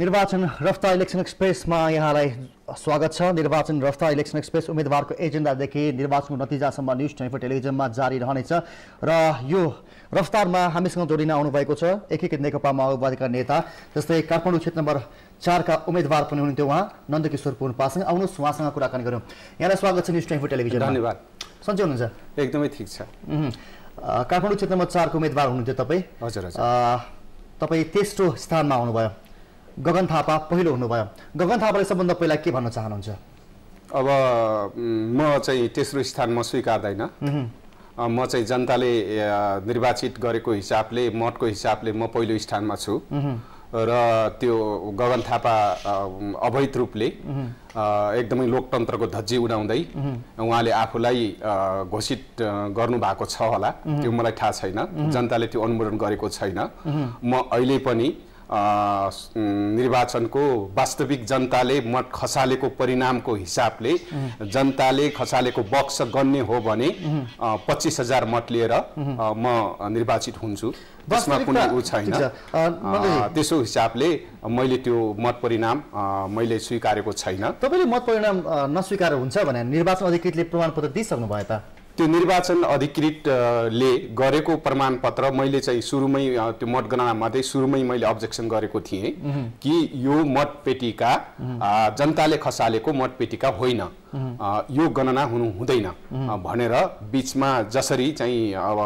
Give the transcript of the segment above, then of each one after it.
निर्वाचन रफ्ता इलेक्सन एक्सप्रेसमा यहाँलाई स्वागत छ। निर्वाचन रफ्ता इलेक्सन एक्सप्रेस उम्मेदवारको एजेन्डादेखि निर्वाचनको नतिजासम्म न्युज 24 टेलिभिजनमा जारी रहनेछ र यो रफ्तारमा हामीसँग जोडिन आउनुभएको छ एकीकृत नेकपा माओवादीका नेता जस्तै काठमाडौँ क्षेत्र नम्बर 4 का उम्मेदवार पनि हुनुहुन्थ्यो उहाँ नन्दकिशोर पुनपासँग। आउनुहोस् उहाँसँग कुराकानी गरौँ। यहाँलाई स्वागत छ न्युज 24 टेलिभिजन। धन्यवाद। सन्चै हुनुहुन्छ? एकदमै ठीक छ। काठमाडौँ क्षेत्र नम्बर 4 को उम्मेदवार हुनुहुन्थ्यो तपाईँ। हजुर हजुर। तपाईँ तेस्रो स्थानमा आउनुभयो। गगन थापा पहिलो हुनुभयो। गगन थापाले सबभन्दा पहिला के भन्न चाहनुहुन्छ? अब म चाहिँ तेस्रो स्थानमा स्वीकार्दैन। म चाहिँ जनताले निर्वाचित गरेको हिसाबले मतको हिसाबले म पहिलो स्थानमा छु र त्यो गगन थापा अवैध रूपले एकदमै लोकतन्त्रको धज्जी उडाउँदै उहाँले आफूलाई घोषित गर्नु भएको छ होला, त्यो मलाई थाहा छैन। जनताले त्यो अनुमोदन गरेको छैन। म अहिले पनि निर्वाचनको वास्तविक जनताले मत खसालेको परिणामको हिसाबले जनताले खसालेको बक्स गन्ने हो भने 25,000 मत लिएर म निर्वाचित हुन्छु। त्यसमा कुनै उ छैन। त्यसो हिसाबले मैले त्यो मत परिणाम मैले स्वीकारेको छैन। तपाईले मत परिणाम नस्वीकार हुन्छ भने निर्वाचन अधिकृतले प्रमाणपत्र दिइसक्नु भयो त? त्यो निर्वाचन अधिकृतले गरेको प्रमाणपत्र मैले चाहिँ सुरुमै त्यो मतगणनामध्ये सुरुमै मैले अब्जेक्सन गरेको थिएँ कि यो मतपेटिका जनताले खसालेको मतपेटिका होइन, यो गणना हुनु हुँदैन भनेर बीचमा जसरी चाहिँ अब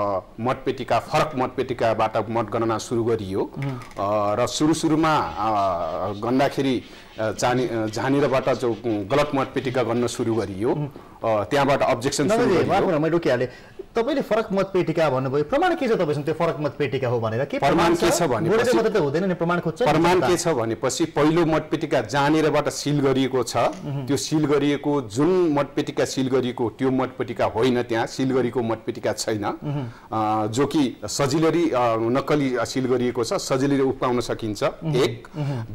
मतपेटिका फरक मतपेटिकाबाट मतगणना सुरु गरियो र सुरुमा गन्दाखेरि झानेरबाट जो गलत मतपेटिका गर्न सुरु गरियो त्यहाँबाट अब्जेक्सन सुरु गरियो। मैले रोकिहालेँ। तपाईले फरक मतपेटिका भन्नुभयो, प्रमाण के छ तपाईसँग त्यो फरक मतपेटिका हो भनेर? के प्रमाण के छ भनेपछि मात्रै त हुँदैन नि, प्रमाण खोज्छ। प्रमाण के छ भनेपछि पहिलो मतपेटिका जानेरबाट सिल गरिएको छ, त्यो सिल गरिएको जुन मतपेटिका सिल गरिएको त्यो मतपेटिका होइन, त्यहाँ सिल गरिएको मतपेटिका छैन, जो कि सजिलै नक्कली सिल गरिएको छ, सजिलै उपाउन सकिन्छ। एक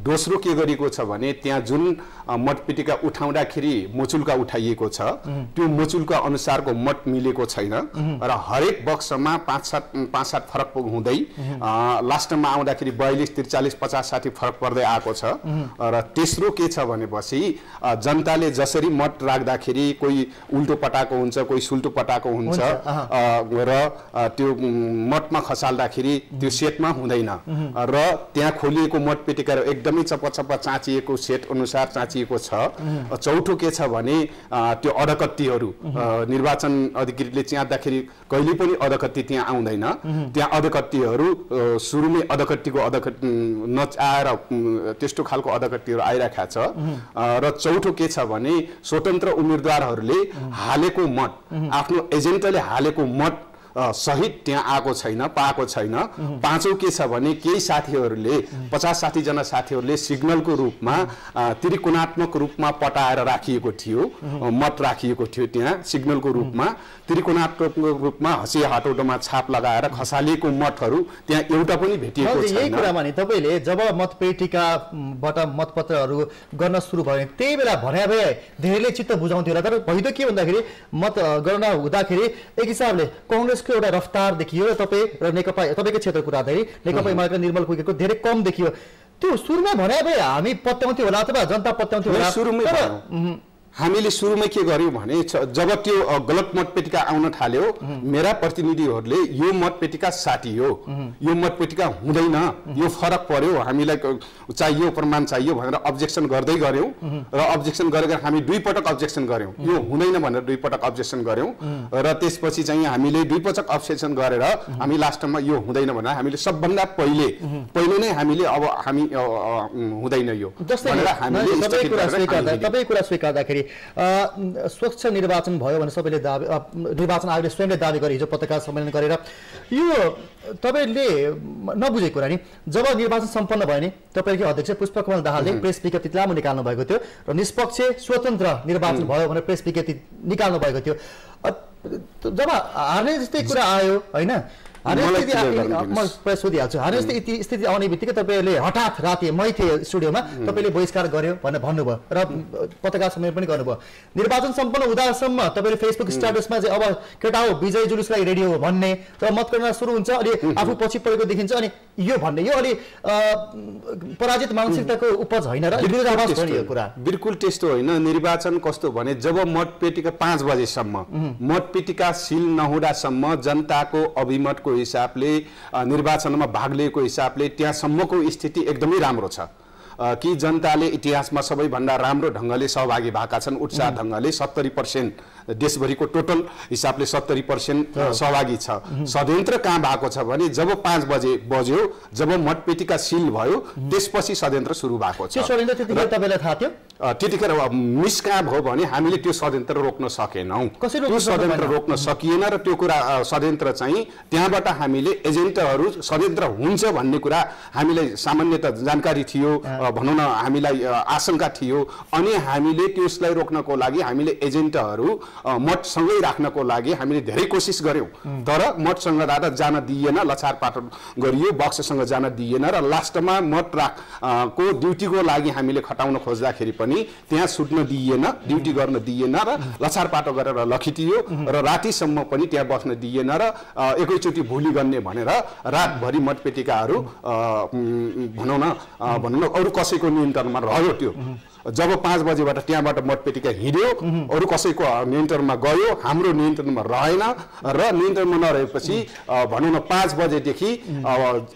दोस्रो के गरिएको छ भने त्यहाँ जुन मतपेटिका उठाउँदाखेरि मुचुल्का उठाइएको छ त्यो मुचुल्का अनुसारको मत मिलेको छैन र हरेक बक्समा 5-7 फरक हुँदै लास्टमा आउँदाखेरि 42, 43, 50, 60 फरक पर्दै आएको छ। र तेस्रो के छ भनेपछि जनताले जसरी मत राख्दाखेरि कोही उल्टो पटाको हुन्छ, कोही सुल्टो पटाको हुन्छ र त्यो मतमा खसाल्दाखेरि त्यो सेटमा हुँदैन र त्यहाँ खोलिएको मतपेटिका एकदमै चपचप चाँचिएको सेट अनुसार चाँचिएको छ। चौथो के छ भने त्यो अधकत्तीहरू निर्वाचन अधिकृतले च्यात्दाखेरि कहिले पनि अधकत्ती त्यहाँ आउँदैन। त्यहाँ अधकत्तीहरू सुरुमै अधकत्तीको नचाएर त्यस्तो खालको अधकत्तीहरू आइरहेको छ। र चौथो के छ भने स्वतन्त्र उम्मेदवारहरूले हालेको मत आफ्नो एजेन्टले हालेको मत सहित त्यहाँ आएको छैन, पाएको छैन। पाँचौं के छ भने केही साथीहरूले 50-60 जना साथीहरूले सिग्नलको रूपमा त्रिकोणात्मक रूपमा पटाएर राखिएको थियो, मत राखिएको थियो त्यहाँ सिग्नलको रूपमा, त्रिकोणात्मक रूपमा हँसिया हटौटोमा छाप लगाएर खसालिएको मतहरू त्यहाँ एउटा पनि भेटिएको छैन। यही कुरामा नि तपाईले जब मतपेटिकाबाट मतपत्रहरू गर्न सुरु भयो त्यही बेला भने भए धेरैले चित्त बुझाउँथ्यो होला, तर भइदियो के भन्दाखेरि मत गणना हुँदाखेरि एक हिसाबले कांग्रेसको एउटा रफ्तार देखियो र तपाईँ र नेकपा तपाईँको क्षेत्रको कुरा गर्दाखेरि नेकपा एमालेको निर्मल कुकेको धेरै कम देखियो। त्यो सुरुमा भने भए हामी पत्याउँथ्यो होला अथवा जनता पत्याउँथ्यो होला। हामीले सुरुमै के गर्यौं भने जब त्यो गलत मतपेटिका आउन थाल्यो मेरा प्रतिनिधिहरूले यो मतपेटिका साटियो, यो मतपेटिका हुँदैन, यो फरक पर्यो, हामीलाई चाहियो प्रमाण चाहियो भनेर अब्जेक्सन गर्दै गर्यौं र अब्जेक्सन गरेर हामी 2 पटक अब्जेक्सन गर्यौं, यो हुँदैन भनेर 2 पटक अब्जेक्सन गर्यौं र त्यसपछि चाहिँ हामीले 2 पटक अब्जेक्सन गरेर हामी लास्टमा यो हुँदैन भनेर हामीले सबभन्दा पहिले नै हामीले अब हामी हुँदैन यो भनेर हामीले तपाईँ कुरा स्वीकार्दाखेरि स्वच्छ निर्वाचन भयो भने सबैले दाबी निर्वाचन आयोगले स्वयंले दाबी गरे हिजो पत्रकार सम्मेलन गरेर। यो तपाईले नबुझेको कुरा नि जब निर्वाचन सम्पन्न भयो नि तपाईको अध्यक्ष पुष्पकमल दाहालले प्रेस विज्ञप्ति लामो निकाल्नु भएको थियो र निष्पक्ष स्वतन्त्र निर्वाचन भयो भनेर प्रेस विज्ञप्ति निकाल्नु भएको थियो। जब हार्ने जस्तै कुरा आयो हैन सोधिहाल्छु हाने जस्तै स्थिति आउने बित्तिकै तपाईँले हठात राति मै थिएँ स्टुडियोमा तपाईँले बहिष्कार गर्यो भनेर भन्नुभयो र पत्रकार सम्मेलन पनि गर्नुभयो निर्वाचन सम्पन्न हुँदासम्म तपाईँले फेसबुक स्ट्याटसमा चाहिँ अब केटा हो विजय जुलुसलाई रेडी हो भन्ने र मतगणना सुरु हुन्छ अनि आफू पछि परेको देखिन्छ अनि यो भन्ने यो अलि पराजित मानसिकताको उपज होइन र विरोधाभास हो नि यो कुरा बिल्कुल त्यस्तो होइन निर्वाचन कस्तो भने जब मतपेटिका 5 बजेसम्म मतपेटिका सिल नहुँदासम्म जनताको अभिमतको हिसाबले निर्वाचनमा भाग लिएको हिसाबले त्यहाँसम्मको स्थिति एकदमै राम्रो छ कि जनताले इतिहासमा सबैभन्दा राम्रो ढङ्गले सहभागी भएका छन् उत्साह ढङ्गले 70% देशभरिको टोटल हिसाबले 70% सहभागी छ षड्यन्त्र कहाँ भएको छ भने जब 5 बजे बज्यो जब मतपेटिका सिल भयो त्यसपछि षड्यन्त्र सुरु भएको छ तपाईँलाई थाहा थियो त्यतिखेर मिस कहाँ भयो भने हामीले त्यो षड्यन्त्र रोक्न सकेनौँ त्यो षड्यन्त्र रोक्न सकिएन र त्यो कुरा षड्यन्त्र चाहिँ त्यहाँबाट हामीले एजेन्टहरू षड्यन्त्र हुन्छ भन्ने कुरा हामीलाई सामान्यतः जानकारी थियो भनौँ न हामीलाई आशंका थियो अनि हामीले त्यसलाई रोक्नको लागि हामीले एजेन्टहरू मतसँगै राख्नको लागि हामीले धेरै कोसिस गर्यौं तर मतसँग जान दिएन लछारपाट गरियो बक्ससँग जान दिएन र लास्टमा मत को ड्युटीको लागि हामीले खटाउन खोज्दाखेरि पनि त्यहाँ सुट्न दिएन ड्युटी गर्न दिएन र लछारपाट गरेर लखिटियो र रातिसम्म पनि त्यहाँ बस्न दिएन र एकैचोटी भोलि गर्ने भनेर रातभरि मतपेटिकाहरू भनौँ न अरू कसैको नियन्त्रणमा रह्यो त्यो जब 5 बजेबाट त्यहाँबाट मतपेटिका हिँड्यो अरू कसैको नियन्त्रणमा गयो हाम्रो नियन्त्रणमा रहेन र नियन्त्रणमा नरहेपछि भनौँ न 5 बजेदेखि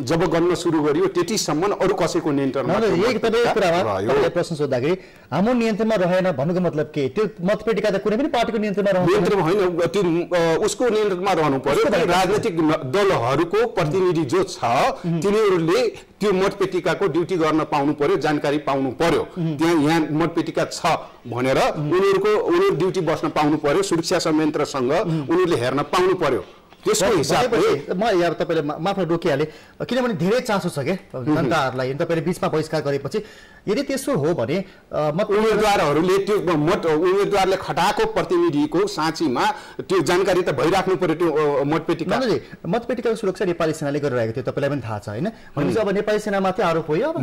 जब गर्न सुरु गरियो त्यतिसम्म अरू कसैको नियन्त्रणमा प्रश्न सोद्धाखेरि हाम्रो नियन्त्रणमा रहेन भन्नुको मतलब के त्यो मतपेटिका त कुनै पनि पार्टीको नियन्त्रणमा नियन्त्रण होइन त्यो उसको नियन्त्रणमा रहनु पर्यो राजनीतिक दलहरूको प्रतिनिधि जो छ तिनीहरूले त्यो मतपेटिकाको ड्युटी गर्न पाउनु पर्यो जानकारी पाउनु पर्यो यहाँ मतपेटिका छ भनेर उनीहरू ड्युटी बस्न पाउनु पर्यो सुरक्षा संयन्त्रसँग उनीहरूले हेर्न पाउनु पर्यो त्यसको हिसाबले म यार तपाईले माफ रोकिहाले किनभने धेरै चासो छ के जनताहरुलाई तपाईले बीचमा बहिष्कार गरेपछि यदि त्यसो हो भने उम्मेदवारहरूले त्यो उम्मेदवारले खटाएको प्रतिनिधिको साँचीमा त्यो जानकारी त भइराख्नु पर्यो त्यो मतपेटिका मतपेटिकाको सुरक्षा नेपाली सेनाले गरिरहेको थियो तपाईलाई पनि थाहा छ हैन भनेपछि अब नेपाली सेनामाथि आरोप हो अब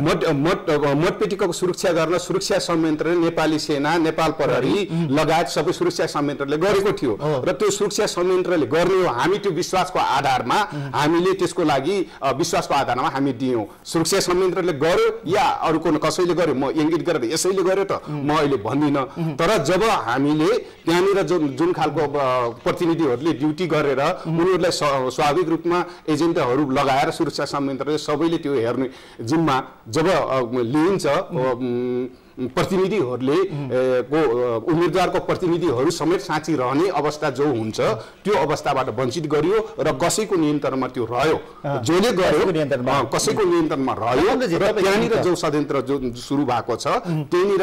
मतपेटिकाको सुरक्षा गर्न सुरक्षा संयन्त्रले नेपाली सेना नेपाल प्रहरी लगायत सबै सुरक्षा संयन्त्रले गरेको थियो र त्यो सुरक्षा संयन्त्रले गर्ने हो हामी त्यो विश्वासको आधारमा हामीले त्यसको लागि विश्वासको आधारमा हामी दियौं सुरक्षा संयन्त्रले गर्यो या अरु कुनै कसैले गर्यो म इंगित गरेर यसैले गर्यो त म अहिले भन्दिन तर जब हामीले त्यहाँनिर जुन खालको प्रतिनिधिहरूले ड्युटी गरेर उनीहरूलाई स्वाभाविक रूपमा एजेन्टहरू लगाएर सुरक्षा संयन्त्रले सबैले त्यो हेर्ने जिम्मा जब लिन्छ प्रतिनिधिहरूले उम्मेदवारको प्रतिनिधिहरू समेत साँची रहने अवस्था जो हुन्छ त्यो अवस्थाबाट वञ्चित गरियो र कसैको नियन्त्रणमा त्यो रह्यो जसले गर्यो कसैको नियन्त्रणमा रह्यो र त्यहाँनिर जो षड्यन्त्र जो सुरु भएको छ त्यहीँनिर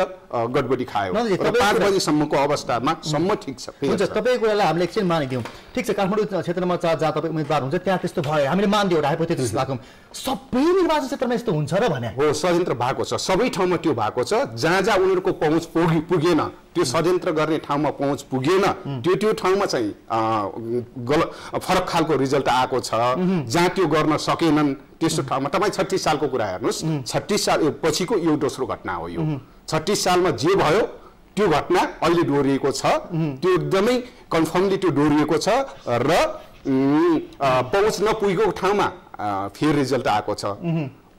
गडबडी खायो र 5 बजेसम्मको अवस्थामा सम्म ठिक छ हुन्छ तपाईको कुरालाई हामीले एकछिन मानिदियौं ठिक छ काठमाडौँ क्षेत्र नम्बर 4 जहाँ तपाईँ उम्मेदवार हुन्छ त्यहाँ त्यस्तो भयो हामीले मान्दियौ एउटा हाइपोथेसिस राखौं सबै निर्वाचन क्षेत्रमा यस्तो हुन्छ र भने हो षड्यन्त्र भएको छ सबै ठाउँमा त्यो भएको छ जहाँ जहाँ उनीहरूको पहुँच पुगेन त्यो षड्यन्त्र गर्ने ठाउँमा पहुँच पुगेन त्यो ठाउँमा चाहिँ फरक खालको रिजल्ट आएको छ जहाँ त्यो गर्न सकेनन् त्यस्तो ठाउँमा तपाईँ 36 सालको कुरा हेर्नुहोस् 36 साल पछिको यो दोस्रो घटना हो यो 36 सालमा जे भयो त्यो घटना अहिले दोहोरिएको छ त्यो एकदमै कन्फर्मली त्यो दोहोरिएको छ र पहुँच नपुगेको ठाउँमा फेरि रिजल्ट आएको छ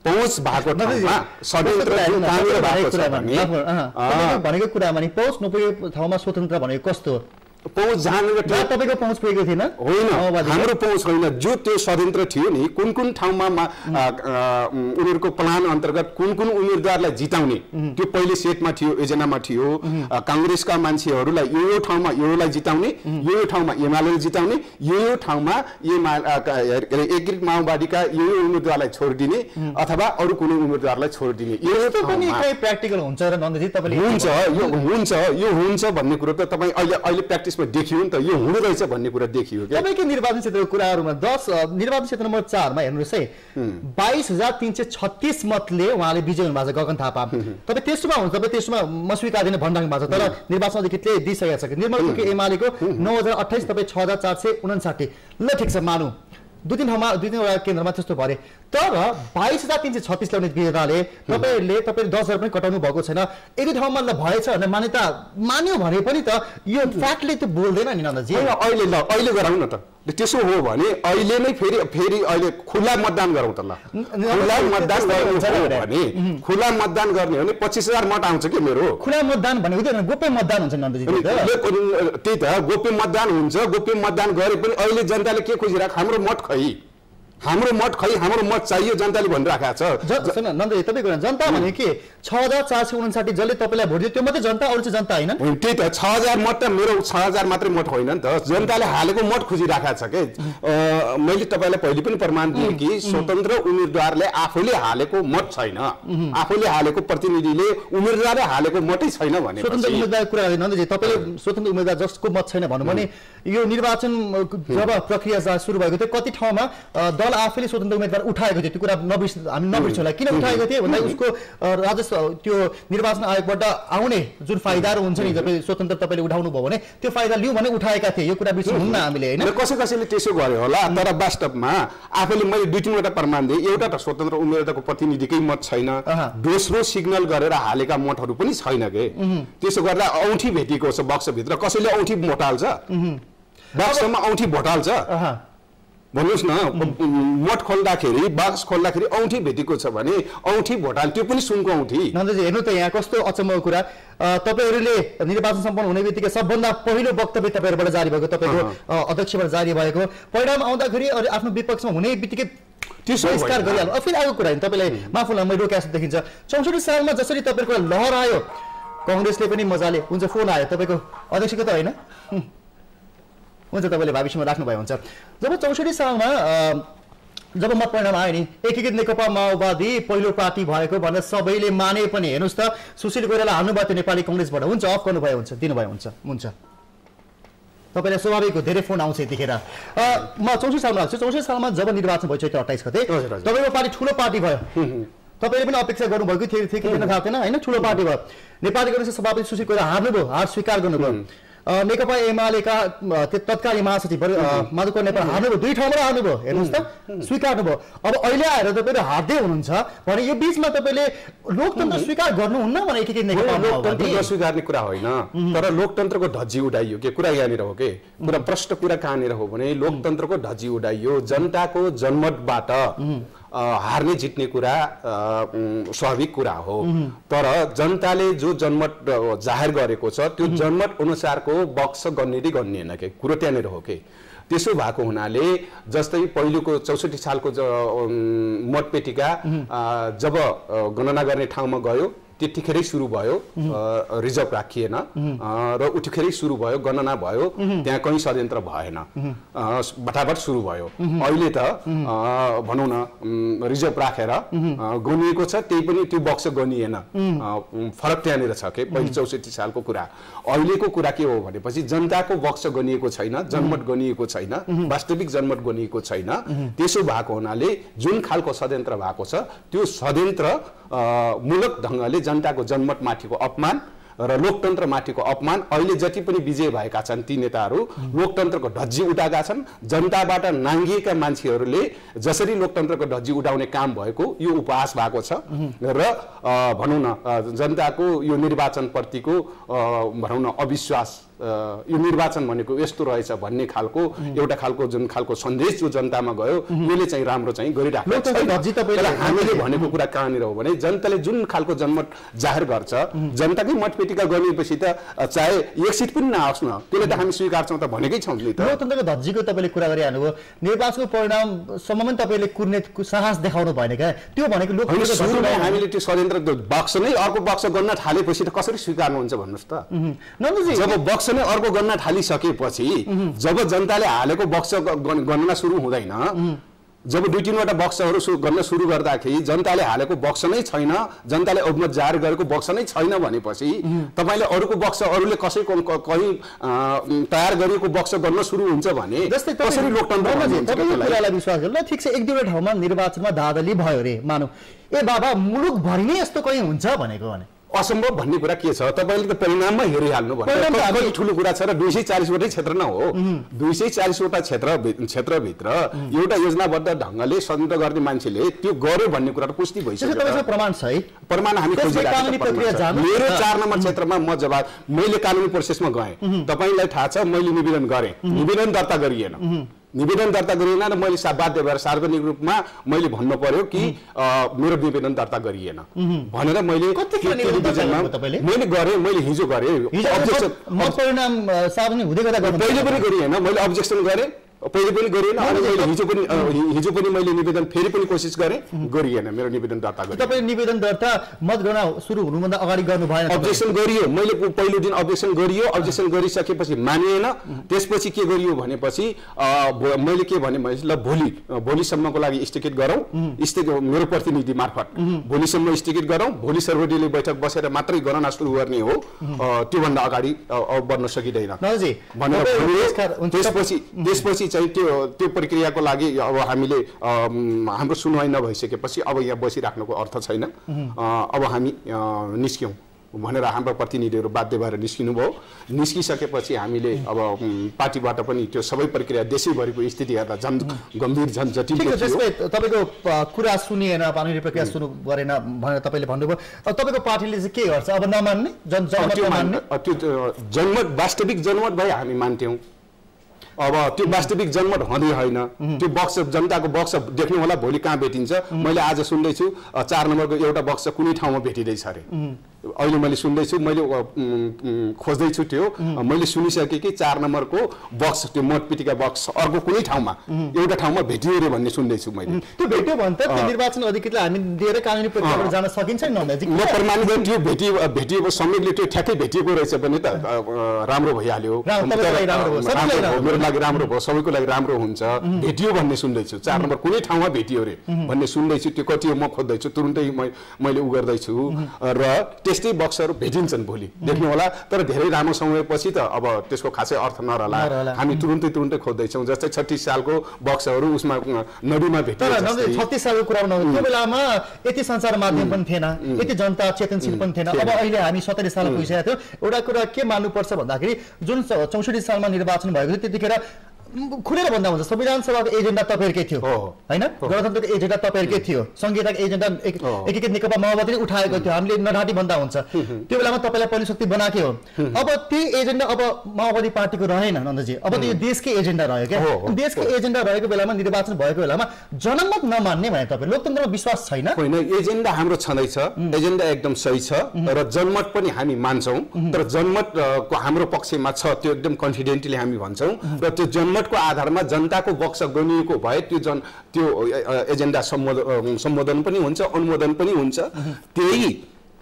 पहुँच भएको ठाउँमा षड्यन्त्र भनेको कुरामा नि पहुँच नपुगेको ठाउँमा स्वतन्त्र भनेको कस्तो पहुँच जहाँनिर तपाईको पहुँच पुगेको थिएन होइन हाम्रो पहुँच होइन जो त्यो षड्यन्त्र थियो नि कुन ठाउँमा उनीहरूको प्लान अन्तर्गत कुन उम्मेदवारलाई जिताउने त्यो पहिले सेटमा थियो योजनामा थियो कांग्रेसका मान्छेहरूलाई यो ठाउँमा योलाई जिताउने यो ठाउँमा एमालेले जिताउने यो ठाउँमा एकीकृत माओवादीका यो उम्मेदवारलाई छोडिदिने अथवा अरू कुनै उम्मेदवारलाई छोडिदिने यो पनि कहीं प्र्याक्टिकल हुन्छ र नन्दजी तपाईले यो हुन्छ भन्ने कुरा त तपाई अहिले प्र्याक्टिस देखियो नि त यो हुनु रहेछ भन्ने कुरा देखियो के तपाईको निर्वाचन क्षेत्रको कुराहरुमा 10 निर्वाचन क्षेत्र नम्बर 4 मा हेर्नुस् है 22336 मतले उहाँले विजय हुनु भएको छ गगन थापा तपाई तेस्रोमा हुन्छ तपाई तेस्रोमा मस्विका दिन भन्डाङ भएको छ तर निर्वाचन अधिकृतले दिइसकेको छ निर्मल कुकी एमालेको 9028 तपाई 6459 ल ठीक छ मानु दुई तीनवटा केन्द्रमा त्यस्तो भरे तर 22,336 ल्याउने विधाले तपाईँहरूले 10,000 पनि कटाउनु भएको छैन। यदि ठाउँमा ल भएछ भने मान्यता मान्यो भने पनि त यो फ्याक्टले त बोल्दैन नि नन्दजी। अहिले गराउँ न त, त्यसो हो भने अहिले नै फेरि अहिले खुला मतदान गरौँ त ल। खुला मतदान गर्ने खुला मतदान गर्ने हो भने 25,000 मत आउँछ कि मेरो। खुला मतदान भनेको चाहिँ गोप्य मतदान हुन्छ नन्दजी। त्यही त गोप्य मतदान हुन्छ। गोप्य मतदान गरे पनि अहिले जनताले के खोजिरहेको हाम्रो मत खै हाम्रो मत चाहियो जनताले भनिरहेको छ। सुन नन्दजी तपाईँको जनता भने के 6,459 जसले तपाईँलाई भोट दियो त्यो मात्रै जनता, अरू चाहिँ जनता होइन? त्यही त 6,000 मत त मेरो 6,000 मात्रै मत होइन नि त, जनताले हालेको मत खोजिरहेको छ के। मैले तपाईँलाई पहिले पनि प्रमाण दिएँ कि स्वतन्त्र उम्मेदवारले आफूले हालेको मत छैन, आफूले हालेको प्रतिनिधिले उम्मेदवारले हालेको मात्रै छैन भने स्वतन्त्र उम्मेदवार कुरा गर्दै नन्दजी तपाईँले स्वतन्त्र उम्मेदवार जसको मत छैन भन्नु भने यो निर्वाचन जब प्रक्रिया सुरु भएको थियो कति ठाउँमा दल आफैले स्वतन्त्र उम्मेदवार उठाएको थियो। त्यो कुरा हामी नबिर्सौँ होला। किन उठाएको थियो भन्दा उसको राजस्व त्यो निर्वाचन आयोगबाट आउने जुन फाइदाहरू हुन्छ नि जब स्वतन्त्र तपाईँले उठाउनु भयो भने त्यो फाइदा लिउँ भने उठाएका थिए। यो कुरा बिर्सौँ हुन्न हामीले होइन। कसैले त्यसो गर्यो होला तर वास्तवमा आफूले मैले 2-3वटा प्रमाण दिएँ। एउटा त स्वतन्त्र उम्मेदवारको प्रतिनिधिकै मत छैन, दोस्रो सिग्नल गरेर हालेका मतहरू पनि छैन के। त्यसो गर्दा औँठी भेटिएको छ बक्सभित्र। कसैले औँठी भोटाल्छ बक्समा औँठी भोटाल्छ भन्नुहोस् न। मठ खोल्दाखेरि बक्स खोल्दाखेरि औँठी भेटेको छ भने औँठी भोटाल त्यो पनि सुनको औँठी। नन्दजी हेर्नु त यहाँ कस्तो अचम्मको कुरा। तपाईँहरूले निर्वाचन सम्पन्न हुने बित्तिकै सबभन्दा पहिलो वक्तव्य तपाईँहरूबाट जारी भएको, तपाईँको अध्यक्षबाट जारी भएको परिणाम आउँदाखेरि आफ्नो विपक्षमा हुने बित्तिकै बहिष्कार गरिहाल्नु। फेरि अर्को कुरा तपाईँलाई माफुलाई मैले रोक्यास देखिन्छ 64 सालमा जसरी तपाईँको लहर आयो कङ्ग्रेसले पनि मजाले हुन्छ फोन आयो तपाईँको अध्यक्षको त होइन हुन्छ तपाईँले भविष्यमा राख्नुभयो हुन्छ। जब 64 सालमा जब मत परिणाम आयो नि एकीकृत नेकपा माओवादी पहिलो पार्टी भएको भनेर सबैले माने पनि हेर्नुहोस् त सुशील कोइराला हाल्नुभयो त्यो नेपाली कङ्ग्रेसबाट हुन्छ अफ गर्नुभयो हुन्छ दिनुभयो हुन्छ तपाईँलाई स्वाभाविक हो धेरै फोन आउँछ यतिखेर। म 64 सालमा लाग्छु 64 सालमा जब निर्वाचन भयो चैत्र 28 गते तपाईँको पार्टी ठुलो पार्टी भयो। तपाईँले पनि अपेक्षा गर्नुभएको थियो कि दिन थाहा थिएन होइन। ठुलो पार्टी भयो। नेपाली कङ्ग्रेसको सभापति सुशील कोइराला हार्नुभयो, हार स्वीकार गर्नुभयो। नेकपा एमालेका तत्कालीन महासचिव माधव नेपाल हार्नुभयो, 2 ठाउँबाट हार्नुभयो हेर्नुहोस् त स्वीकार्नुभयो। अब अहिले आएर तपाईँले हार्दै हुनुहुन्छ भने यो बिचमा तपाईँले लोकतन्त्र स्वीकार गर्नुहुन्न भने एकीकृत नेकपा लोकतन्त्र नस्वीकार्ने कुरा होइन तर लोकतन्त्रको धज्जी उडाइयो के कुरा यहाँनिर हो के कुरा प्रश्न कुरा कहाँनिर हो भने लोकतन्त्रको धज्जी उडाइयो। जनताको जनमतबाट हार्ने जित्ने कुरा स्वाभाविक कुरा हो तर जनताले जो जनमत जाहेर गरेको छ त्यो जनमत अनुसारको बक्स गर्ने रि गर्निएन के कुरो त्यहाँनिर हो के। त्यसो भएको हुनाले जस्तै पहिलोको 64 सालको मतपेटिका जब गणना गर्ने ठाउँमा गयो त्यतिखेरै सुरु भयो, रिजर्भ राखिएन र उतिखेरै सुरु भयो, गणना भयो, त्यहाँ कहीँ षड्यन्त्र भएन, बटाबट सुरु भयो। अहिले त भनौँ न रिजर्भ राखेर गनिएको छ त्यही पनि त्यो बक्स गनिएन, फरक त्यहाँनिर छ के पहिले 64 सालको कुरा। अहिलेको कुरा के हो भनेपछि जनताको बक्स गनिएको छैन, जनमत गनिएको छैन, वास्तविक जनमत गनिएको छैन। त्यसो भएको हुनाले जुन खालको षड्यन्त्र भएको छ त्यो षड्यन्त्र मूलक ढङ्गले जनताको जनमत माथिको अपमान र लोकतन्त्र माथिको अपमान अहिले जति पनि विजय भएका छन् ती नेताहरू लोकतन्त्रको धज्जी उठाएका छन्। जनताबाट नाङ्गिएका मान्छेहरूले जसरी लोकतन्त्रको धज्जी उठाउने काम भएको यो उपहास भएको छ र भनौँ न जनताको यो निर्वाचनप्रतिको भनौँ न अविश्वास यो निर्वाचन भनेको यस्तो रहेछ भन्ने खालको एउटा खालको जुन खालको सन्देश जो जनतामा गयो यसले चाहिँ राम्रो चाहिँ गरिराख्छ। हामीले भनेको कुरा कहाँनिर हो भने जनताले जुन खालको जनमत जाहेर गर्छ जनताकै मतपेटिका गर्नेपछि त चाहे एक सिट पनि नआओस् न त्यसले त हामी स्वीकार्छौँ त भनेकै छौँ नि त। लोकतन्त्रको धज्जीको तपाईँले कुरा गरिहाल्नुभयो, निर्वाचनको परिणामसम्म पनि तपाईँले कुर्ने साहस देखाउनु भएन क्या, त्यो भनेको लोकतन्त्रको हामीले त्यो षड्यन्त्र बक्स नै अर्को बक्स गर्न थालेपछि त कसरी स्वीकार्नुहुन्छ भन्नुहोस् त। नन्दजी जब बक्स नै अर्को गर्न थालिसकेपछि जब जनताले हालेको बक्स गणना सुरु हुँदैन, जब 2-3वटा बक्सहरू गर्न सुरु गर्दाखेरि जनताले हालेको बक्स नै छैन, जनताले बहुमत जाहेर गरेको बक्स नै छैन भनेपछि तपाईँले अरूको बक्स अरूले कसैको कहीँ तयार गरिएको बक्स गर्न सुरु हुन्छ भने कसरी लोकतन्त्र विश्वास गर्नु। ठिक छ 1-2 ठाउँमा निर्वाचनमा दादली भयो रे मानौ ए बाबा मुलुकभरि नै यस्तो कहीँ हुन्छ भनेको भने असम्भव भन्ने कुरा के छ तपाईले त परिणाममा हेरिहाल्नु भन्नु कति ठुलो कुरा छ र 240 वटै क्षेत्र न हो 240 वटा क्षेत्रभित्र एउटा योजनाबद्ध ढंगले स्वतन्त्र गर्ने मान्छेले त्यो गर्यो भन्ने कुरा त पुष्टि भइसक्यो तपाईसँग प्रमाण छ है प्रमाण हामी खोजिरहेका छौं मेरो 4 नम्बर क्षेत्रमा म जवाब मैले कानुनी प्रोसेसमा गएँ तपाईलाई थाहा छ मैले निवेदन गरे निवेदन दर्ता गरिएन निवेदन दर्ता गरिएन र मैले बाध्य भएर सार्वजनिक रूपमा मैले भन्नु पर्यो कि मेरो निवेदन दर्ता गरिएन भनेर मैले गरे मैले हिजो गरे अब्जेक्सन म परिणाम सार्वजनिक हुँदै गर्दा पहिले पनि गरिएन मैले अब्जेक्सन गरे पहिले पनि गरिएन अनि मैले हिजो पनि मैले निवेदन फेरि पनि कोसिस गरे गरिएन मेरो निवेदन दर्ता गरिएन तपाईले निवेदन दर्ता मतगणना सुरु हुनुभन्दा अगाडि गर्नु भएन अब्जेक्सन गरियो मैले पहिलो दिन अब्जेक्सन गरियो अब्जेक्सन गरिसकेपछि मानिएन त्यसपछि के गरियो भनेपछि मैले के भने ल भोलिसम्मको लागि स्थगित गरौँ मेरो प्रतिनिधि मार्फत भोलिसम्म स्थगित गरौँ भोलि सर्वदलीय बैठक बसेर मात्रै गणना सुरु गर्ने हो त्योभन्दा अगाडि बढ्न सकिँदैन त्यसपछि चाहिँ त्यो प्रक्रियाको लागि अब हामीले हाम्रो सुनवाई नभइसकेपछि अब यहाँ बसिराख्नुको अर्थ छैन अब हामी निस्क्यौं भनेर हाम्रो प्रतिनिधिहरू बाध्य भएर निस्किनु भयो निस्किसकेपछि हामीले अब पार्टीबाट पनि त्यो सबै प्रक्रिया देशैभरिको स्थिति हेर्दा झन् गम्भीर झन् जटिल थियो तपाईको कुरा सुनिएन कानुनी प्रक्रिया सुरु गरेन भनेर तपाईले भन्नुभयो अब तपाईको पार्टीले चाहिँ के गर्छ अब नमान्ने जनमत वास्तविक जनमत भए हामी मान्थ्यौं अब त्यो वास्तविक जनमत हुँदै हैन त्यो बक्स जनताको बक्स देख्नु होला भोलि कहाँ भेटिन्छ मैले आज सुन्दै छु 4 नम्बरको एउटा बक्स कुनै ठाउँमा भेटिदै छ रे अहिले मैले सुन्दै छु मैले खोज्दै छु त्यो मैले सुनिसके कि 4 नम्बरको बक्स त्यो मतपेटिका बक्स अर्को कुनै ठाउँमा एउटा ठाउँमा भेटियो रे भन्ने सुन्दै छु मैले त्यो भेट्यो भने त त्यो निर्वाचन अधिकृतलाई हामी दिएर कानुनी प्रक्रियाबाट जान सकिन्छ नि नन्दाजी म प्रमाणित त्यो भेटिएको संवेदले त्यो ठ्याक्कै भेटिएको रहेछ भने त राम्रो भइहाल्यो मेरो लागि राम्रो भयो सबैको लागि राम्रो हुन्छ भेटियो भन्ने सुन्दै छु 4 नम्बर कुनै ठाउँमा भेटियो रे भन्ने सुन्दै छु त्यो कति हो म खोज्दै छु तुरुन्तै मैले उ गर्दै छु र त्यस्तै बक्सहरु भेटिन्छन् भोलि देख्नु होला तर धेरै लामो समयपछि त अब त्यसको खासै अर्थ नरहला हामी तुरुन्तै खोज्दै छौं जस्तै 36 सालको बक्सहरु उसमा नदीमा भेटियो तर 36 सालको कुरा नहो त्यो बेलामा यति सञ्चार माध्यम पनि थिएन यति जनता चेतनशील पनि थिएन अब अहिले हामी 17 साल भइसकेको थियो एउटा कुरा के मान्नु पर्छ भन्दाखेरि जुन 64 सालमा निर्वाचन भएको थियो त्यतिखेर खुलेर भन्दा हुन्छ संविधान सभाको एजेन्डा तपाईहरुकै थियो हैन गणतन्त्रको एजेन्डा तपाईहरुकै थियो संहिताको एजेन्डा एकीकृत नेकपा माओवादीले उठाएको थियो हामीले नढाटी भन्दा हुन्छ त्यो बेलामा तपाईलाई पनि शक्ति बनाके हो अब त्यो एजेन्डा अब माओवादी पार्टीको रहेन नन्दजी अब त्यो देशकै एजेन्डा रह्यो के देशकै एजेन्डा रहेको बेलामा निर्वाचन भएको बेलामा जनमत नमान्ने भने तपाई लोकतन्त्रमा विश्वास छैन हैन एजेन्डा हाम्रो छँदै छ एजेन्डा एकदम सही छ र जनमत पनि हामी मान्छौं तर जनमत हाम्रो पक्षमा छ त्यो एकदम कन्फिडेन्टली हामी भन्छौं र त्यो जनमत को आधारमा जनताको बक्स गनिएको भए त्यो एजेन्डा सम्बोधन पनि हुन्छ अनुमोदन पनि हुन्छ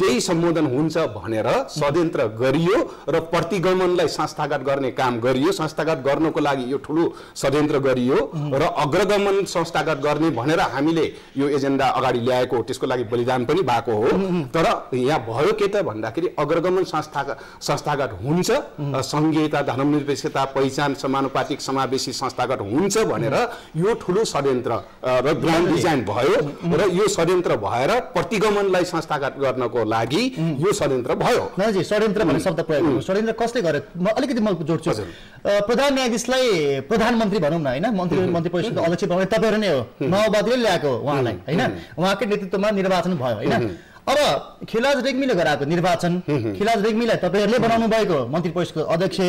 त्यही सम्बोधन हुन्छ भनेर षड्यन्त्र गरियो र प्रतिगमनलाई संस्थागत गर्ने काम गरियो संस्थागत गर्नको लागि यो ठूलो षड्यन्त्र गरियो र अग्रगमन संस्थागत गर्ने भनेर हामीले यो एजेन्डा अगाडि ल्याएको त्यसको लागि बलिदान पनि भएको हो तर यहाँ भयो के त भन्दाखेरि अग्रगमन संस्थागत हुन्छ संघीयता धर्मनिरपेक्षता पहिचान समानुपातिक समावेशी संस्थागत हुन्छ भनेर यो ठूलो षड्यन्त्र र ग्रान्ड डिजाइन भयो र यो षड्यन्त्र भएर प्रतिगमनलाई संस्थागत गर्नको लागि यो षड्यन्त्र भयो नजी षड्यन्त्र भन्ने शब्द प्रयोग गर्नु षड्यन्त्र कसले गरे म अलिकति म जोड्छु प्रधान न्यायाधीशलाई प्रधानमन्त्री भनौं न हैन मन्त्री परिषदको अध्यक्ष बनाउने तपाईहरु नै हो माओवादीले ल्याएको उहाँलाई हैन उहाँकै नेतृत्वमा निर्वाचन भयो हैन अब खिलाज रेग्मीले गराएको निर्वाचन खिलाज रेग्मीलाई तपाईहरुले बनाउनु भएको मन्त्री परिषदको अध्यक्ष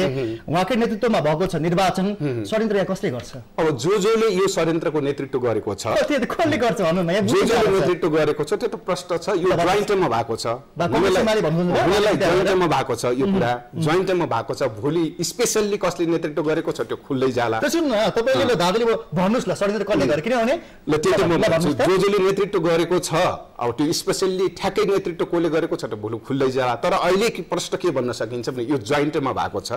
उहाँकै नेतृत्वमा भएको छ निर्वाचन षड्यन्त्र यहाँ कसले गर्छ अब जोले यो षड्यन्त्रको नेतृत्व गरेको छ त्यो कसले गर्छ भन्नु न जोले नेतृत्व गरेको छ त्यो त प्रश्न छ यो ज्वाइन्टमा भएको छ ज्वाइन्टमा भएको छ यो कुरा ज्वाइन्टमा भएको छ भोलि स्पेशली कसले नेतृत्व गरेको छ त्यो खुल्दै जाला त्यसो न तपाईले धागले भन्नुस् ल षड्यन्त्र कसले गरे किनभने ल त्यो म जोले नेतृत्व गरेको छ अब त्यो स्पेशली ठ्याक्कै नेतृत्व कोले गरेको छ त भोलि खुल्दै जाला तर अहिले प्रश्न के भन्न सकिन्छ भने यो ज्वाइन्टमा भएको छ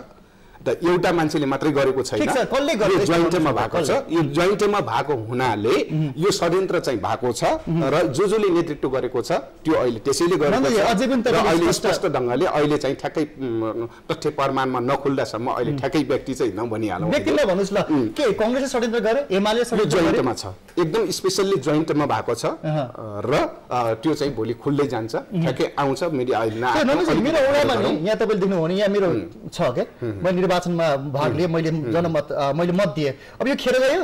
त एउटा मान्छेले मात्रै गरेको छैन, यो जोइन्टमा भएको छ। यो जोइन्टमा भएको हुनाले यो षड्यन्त्र चाहिँ भएको छ र जसले नेतृत्व गरेको छ त्यो अहिले त्यसैले गरेको छ। अहिले स्पष्ट ढङ्गले अहिले चाहिँ ठ्याक्कै तथ्य प्रमाणमा नखुल्दासम्म अहिले ठ्याक्कै व्यक्ति चाहिँ नभनिहालौँ। व्यक्तिलाई भन्नुस् ल, के कांग्रेसले षड्यन्त्र गरे, एमाले जोइन्टमा छ, एकदम स्पेशली जोइन्टमा भएको छ र त्यो चाहिँ भोलि खुल्दै जान्छ, ठ्याक्कै आउँछ मिडिया अहिले। मेरो ओडामा नि यहाँ तपाईले देख्नु हो नि, यहाँ मेरो छ के, मैले निर्वाचनमा भाग लिए, मैले जनमत मैले मत दिए, अब यो खेर गयो,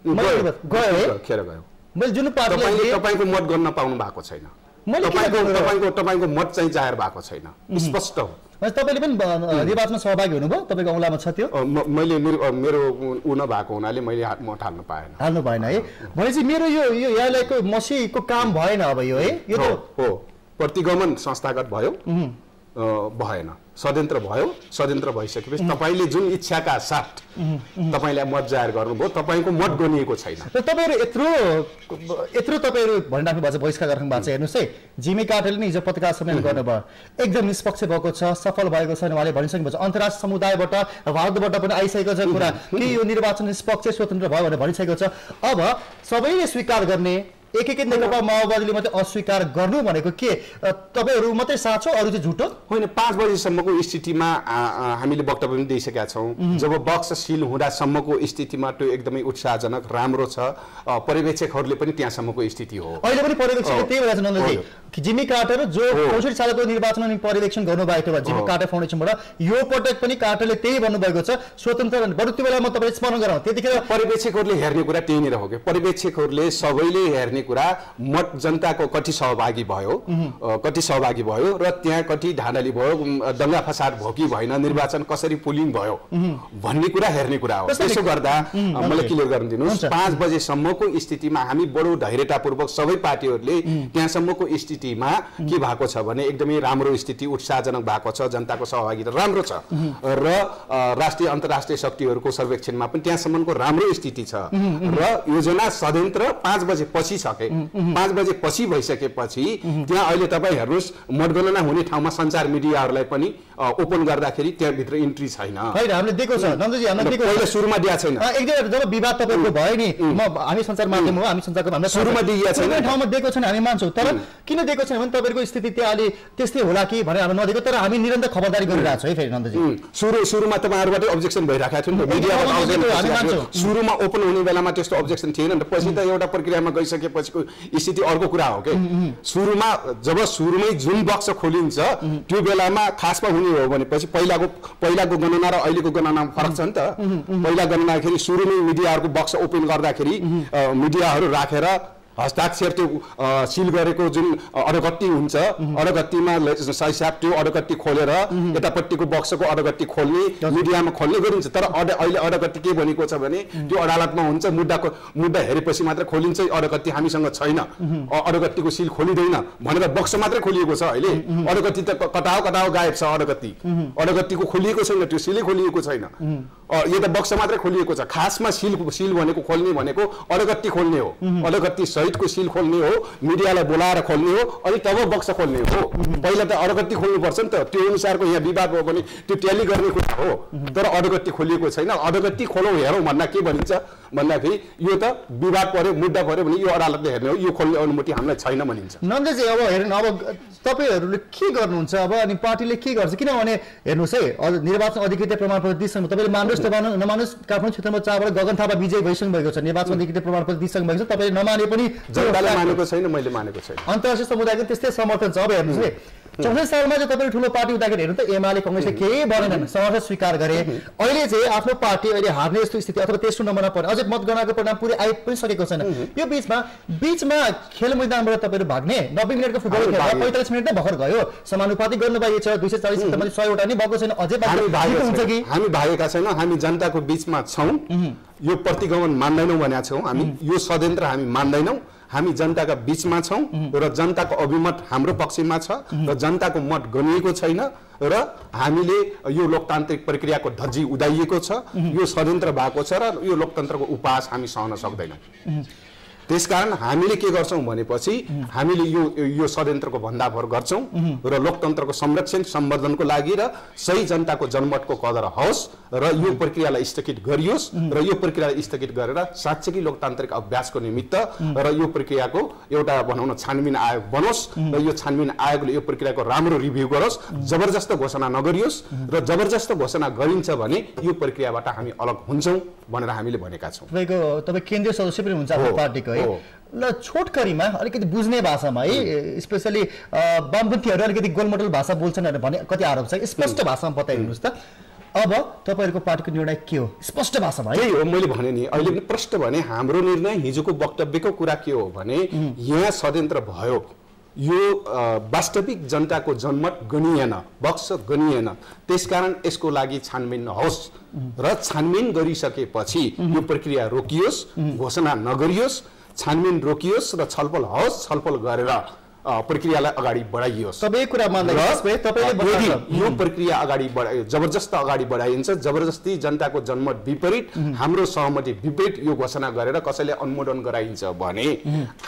गयो खेर गयो। मैले जुन पार्टीले तपाईको मत गर्न पाउनु भएको छैन, तपाईको मत चाहिँ जाहेर भएको छैन, स्पष्ट हो। तपाईले पनि निर्वाचनमा सहभागी हुनुभयो, तपाईको औँलामा छ त्यो? मैले मेरो उ नभएको हुनाले मैले मत हाल्नु पाएन है। भनेपछि मेरो यो यहाँको मसीको काम भएन अब यो है, यो हो प्रतिगमन संस्थागत भयो, भएन, षड्यन्त्र भयो। षड्यन्त्र भइसकेपछि तपाईले जुन इच्छाका साथ तपाईलाई मत जाहेर गर्नुभयो, तपाईको मत गनिएको छैन। र तपाईहरु यत्रो तपाईहरु भनिराख्नु भएको छ, बहिष्कार गर्नु भएको छ। हेर्नुस् है, जिमी कार्टरले नि हिजो पत्रकार सम्मेलन गर्नुभयो, एकदम निष्पक्ष भएको छ, सफल भएको छैन उहाँले भनिसक्नु भएको छ। अन्तर्राष्ट्रिय समुदायबाट भारतबाट पनि आइसकेको छ कुरा कि यो निर्वाचन निष्पक्ष स्वतन्त्र भयो भनेर भनिसकेको छ। अब सबैले स्वीकार गर्ने, एक नेकपा माओवादीले मात्रै अस्वीकार गर्नु भनेको के तपाईहरु मात्रै साँचो, अरु चाहिँ झुटो होइन? 5 बजेसम्मको स्थितिमा हामीले वक्तव्य पनि दिइसकेका छौँ। जब बक्स सिल हुँदासम्मको स्थितिमा त्यो एकदमै उत्साहजनक राम्रो छ, पर्यवेक्षकहरूले पनि त्यहाँसम्मको स्थिति हो। अहिले पनि पर्यवेक्षक त्यही भएर नन्दजी जिमी कार्टर जो 64 सालको निर्वाचनमा पर्यवेक्षण गर्नुभएको थियो जिमी कार्टर फाउन्डेसनबाट, यो पटक पनि कार्टरले त्यही भन्नुभएको छ स्वतन्त्र। बरु त्यो बेला म तपाईलाई स्मरण गराउँ, त्यतिखेर पर्यवेक्षकहरूले हेर्ने कुरा त्यही नै हो कि पर्यवेक्षकहरूले सबैले हेर्ने कुरा मत जनताको कति सहभागी भयो र त्यहाँ कति धाँधली भयो, दंगा फसाद भयो कि भएन, निर्वाचन कसरी पोलिङ भयो भन्ने कुरा हेर्ने कुरा हो। त्यसो गर्दा मलाई क्लियर गर्न दिनुहोस्, 5 बजेसम्मको स्थितिमा हामी बडो धैर्यतापूर्वक सबै पार्टीहरूले त्यहाँसम्मको स्थितिमा के भएको छ भने एकदमै राम्रो स्थिति, उत्साहजनक भएको छ, जनताको सहभागिता राम्रो छ र राष्ट्रिय अन्तर्राष्ट्रिय शक्तिहरूको सर्वेक्षणमा पनि त्यहाँसम्मको राम्रो स्थिति छ र योजना षड्यन्त्र 5 बजे पछि छ। 5 बजे पछि भइसकेपछि त्यहाँ अहिले तपाईँ हेर्नुहोस्, मतगणना हुने ठाउँमा सञ्चार मिडियाहरूलाई पनि ओपन गर्दाखेरि त्यहाँभित्र इन्ट्री छैन। हामीले दिएको छ नन्दजी, हामीले दिएको पहिला सुरुमा दिएको छैन। एकदम जब विवाद तपाईको भयो नि, हामी सञ्चार माध्यम हो, हामी सञ्चारको हामीले सुरुमा दिएको छैन, ठाउँमा दिएको छैन, हामी मान्छौँ। तर किन दिएको छैन भने तपाईँको स्थिति त्यहाँ अलि त्यस्तै होला कि भनेर हामी नदिएको, तर हामी निरन्तर खबरदारी गरिरहेको छौँ है। फेरि नन्दजी सुरुमा तपाईँहरूबाट अब्जेक्सन भइरहेको थियो नि, मिडियाबाट सुरुमा ओपन हुने बेलामा त्यस्तो अब्जेक्सन थिएन नि त। पछि त एउटा प्रक्रियामा गइसकेपछिको स्थिति अर्को कुरा हो के। सुरुमा जब सुरुमै जुन बक्स खोलिन्छ त्यो बेलामा खासमा हुने हो भनेपछि पहिलाको गणना र अहिलेको गणनामा फरक छ नि त। पहिला गणनाखेरि सुरुमै मिडियाहरूको बक्स ओपन गर्दाखेरि मिडियाहरू राखेर हस्ताक्षर त्यो सिल गरेको जुन अडगट्टी हुन्छ, अडगट्टीमा साइसाब त्यो अडगट्टी खोलेर यतापट्टिको बक्सको अडगट्टी खोल्ने, मिडियामा खोल्ने गरिन्छ। तर अहिले अडगट्टी के भनेको छ भने त्यो अदालतमा हुन्छ, मुद्दा हेरेपछि मात्र खोलिन्छ, अडगट्टी हामीसँग छैन, अडगट्टीको सिल खोलिँदैन भनेर बक्स मात्रै खोलिएको छ। अहिले अडगट्टी त कटाउ गायब छ, अडगट्टीको खोलिएको छैन, त्यो सिलै खोलिएको छैन, यो त बक्स मात्रै खोलिएको छ। खासमा सिल भनेको खोल्ने भनेको अडगट्टी खोल्ने हो, अडगट्टी सहितको सिल खोल्ने हो, मिडियालाई बोलाएर खोल्ने हो, अनि तब बक्स खोल्ने हो। पहिला त अडगट्टी खोल्नु पर्छ नि त, त्यो अनुसारको यहाँ विवाद हो भने त्यो ट्याली गर्ने कुरा हो। तर अडगट्टी खोलिएको छैन, अडगट्टी खोलौँ हेरौँ भन्दा के भनिन्छ भन्दाखेरि यो त विवाद पर्यो, मुद्दा पर्यो भने यो अदालतले हेर्ने हो, यो खोल्ने अनुमति हामीलाई छैन भनिन्छ। नन्दजी अब हेर्नु, अब तपाईहरूले के गर्नुहुन्छ अब, अनि पार्टीले के गर्छ? किनभने हेर्नुहोस् है, निर्वाचन अधिकृत प्रमाणपत्र दिइसक्नु, तपाईँले मान्नुहोस् नमान्नुहोस्, काठमाडौँ क्षेत्रमा 4बाट गगन थापा विजय भइसक्नु भएको छ, निर्वाचन अधिकृत प्रमाणपत्र दिइसक्नु भएको छ। तपाईँले नमाने पनि जनताले मानेको छैन, मैले मानेको छैन, अन्तर्राष्ट्रिय समुदायको त्यस्तै समर्थन छ। अब हेर्नुहोस् है, 64 सालमा चाहिँ तपाईँले ठुलो पार्टी हुँदाखेरि हेर्नु त एमाले कांग्रेसले केही बनेनन्, समर्थन स्वीकार गरे। अहिले चाहिँ आफ्नो पार्टी अहिले हार्ने यस्तो स्थिति अथवा तेस्रो नम्बरमा पर्ने, अझै मतगणनाको परिणाम पुरै आइ पनि सकेको छैन। यो बीचमा खेल मैदानबाट तपाईँहरू भाग्ने, 90 मिनटको फुटबल खेल 45 मिनट नै भर्खर गयो, समानुपातिक गर्नुभएको छ, 240 मध्ये 100 वटा नै भएको छैन, अझै हुन्छ कि हामी भागेका छैनौँ, हामी जनताको बीचमा छौँ। यो प्रतिगमन मान्दैनौँ भनेका छौँ हामी, यो षड्यन्त्र हामी मान्दैनौँ, हामी जनताका बीचमा छौँ र जनताको अभिमत हाम्रो पक्षमा छ र जनताको मत गनिएको छैन र हामीले यो लोकतान्त्रिक प्रक्रियाको धज्जी उडाइएको छ, यो षड्यन्त्र भएको छ र यो लोकतन्त्रको उपहास हामी सहन सक्दैनौँ। त्यसकारण हामीले के गर्छौं भनेपछि हामीले यो षड्यन्त्रको भन्दाभर गर्छौं र लोकतन्त्रको संरक्षण सम्वर्धनको लागि र सही जनताको जनमतको कदर होस् र यो प्रक्रियालाई स्थगित गरियोस् र यो प्रक्रियालाई स्थगित गरेर साँच्चै लोकतान्त्रिक अभ्यासको निमित्त र यो प्रक्रियाको एउटा भनौं न छानबिन आयोग बनोस् र यो छानबिन आयोगले यो प्रक्रियाको राम्रो रिभ्यू गरोस् जबरजस्त घोषणा नगरियोस् र जबरजस्त घोषणा गरिन्छ भने यो प्रक्रियाबाट हामी अलग हुन्छौं भनेर हामीले भनेका छौं। तपाई केन्द्रीय सदस्य पनि हुन्छ आफ्नो पार्टीको है ल छोटकरीमा अलिकति बुझ्ने भाषामा है स्पेशली वामपन्थीहरु अलिकति गोलमटोल भाषा बोल्छन् भने कति आरोप छ स्पष्ट भाषामा बताइदिनुस् त अब तपाईहरुको पार्टीको निर्णय के हो स्पष्ट भाषामा है हो मैले भने नि अहिले पनि प्रश्न भने हाम्रो निर्णय हिजोको वक्तव्यको कुरा के हो भने यहाँ षड्यन्त्र भयो यो वास्तविक जनताको जनमत गनिएन बक्स गनिएन त्यसकारण यसको लागि छानबिन होस् र छानबिन गरिसकेपछि यो प्रक्रिया रोकियोस् घोषणा नगरियोस् छानबिन रोकियोस् र छलफल होस् छलफल गरेर प्रक्रियालाई अगाडि बढाइयोस्। सबै कुरा मान्दै तपाईले यो प्रक्रिया अगाडि बढाइयो जबरजस्त अगाडि बढाइन्छ जबरजस्ती जनताको जनमत विपरीत हाम्रो सहमति विपरीत यो घोषणा गरेर कसैले अनुमोदन गराइन्छ भने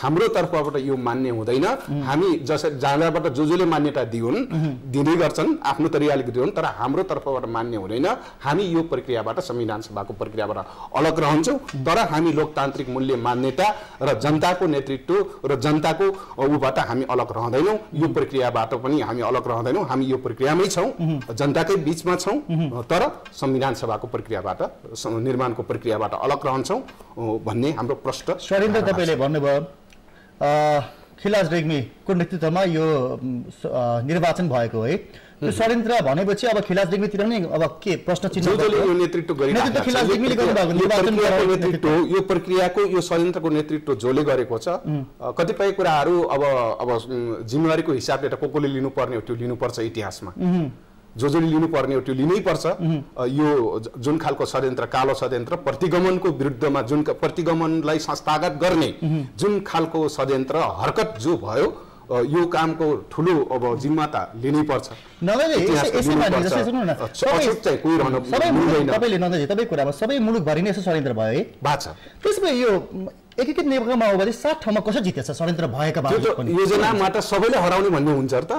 हाम्रो तर्फबाट यो मान्य हुँदैन। हामी जहाँबाट जसले मान्यता दिउन् दिँदै गर्छन् आफ्नो तरिकाले दिउन् तर हाम्रो तर्फबाट मान्य हुँदैन। हामी यो प्रक्रियाबाट संविधान सभाको प्रक्रियाबाट अलग रहन्छौं तर हामी लोकतान्त्रिक मूल्य मान्यता र जनताको नेतृत्व र जनताको उबाट हामी अलग रहँदैनौं। यो प्रक्रियाबाट पनि हामी अलग रहँदैनौं। हामी यो प्रक्रियामै छौं जनताकै बीचमा छौं तर संविधान सभाको प्रक्रियाबाट निर्माणको प्रक्रियाबाट अलग रहन्छौं भन्ने हाम्रो प्रश्न। षड्यन्त्र तपाईले भन्नुभयो खिलाज रेग्मीको नेतृत्वमा यो निर्वाचन भएको है त्यो षड्यन्त्र भनेपछि अब खिलाज रेग्मीतिर नै अब के प्रश्न चिन्ह जसले यो नेतृत्व गरिरहेको खिलाज रेग्मीले गर्नुभएको निर्वाचन नेतृत्व यो प्रक्रियाको यो षड्यन्त्रको नेतृत्व जसले गरेको छ कतिपय कुराहरू अब जिम्मेवारीको हिसाबले त कोले लिनुपर्ने हो त्यो लिनुपर्छ इतिहासमा जसले लिनुपर्ने हो त्यो लिनै पर्छ। यो जुन खालको षड्यन्त्र कालो षड्यन्त्र प्रतिगमनको विरुद्धमा जुन प्रतिगमनलाई संस्थागत गर्ने जुन खालको षड्यन्त्र हरकत जो भयो यो कामको ठुलो अब जिम्मा त लिनै पर्छ। तपाईँ कुरामा सबै मुलुकभरि नै यसो षड्यन्त्र भयो है बाचा त्यसमा यो एकीकृत नेकपा माओवादी 60 ठाउँमा कसरी जितेछ षड्यन्त्र भएका बावजुद पनि योजनामा त सबैले हराउने भन्ने हुन्छ र त